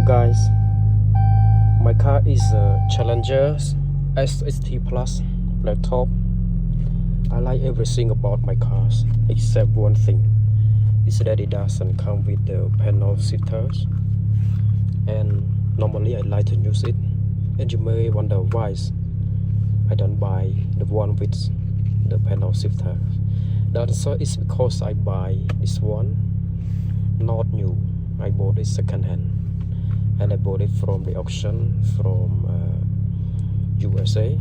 guys, my car is a Challenger SST Plus black top. I like everything about my cars except one thing, is that it doesn't come with the panel shifters, and normally I like to use it, and you may wonder why I don't buy the one with the panel shifters. The answer is because I buy this one not new. I bought it second hand, and I bought it from the auction from USA,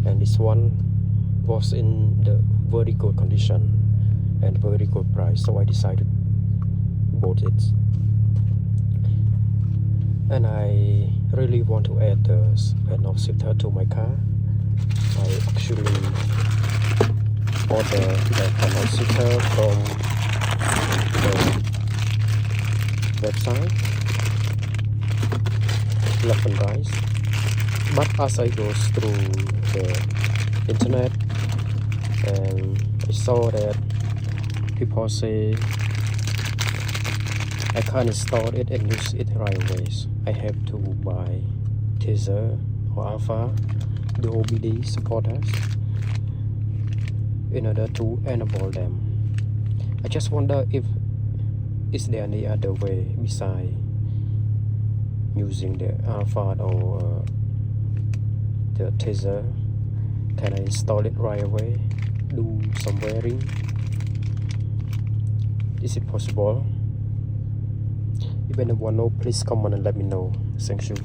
and this one was in the very good condition and very good price, so I decided to bought it. And I really want to add the panel shifter to my car. I actually ordered the panel shifter from the website left and right, but as I go through the internet, and I saw that people say I can't install it and use it right away. I have to buy Tazer or Alfa OBD supporters in order to enable them. I just wonder if is there any other way besides using the Alfa or the Tazer. Can I install it right away, do some wiring? Is it possible? If anyone knows, please comment and let me know. Thank you.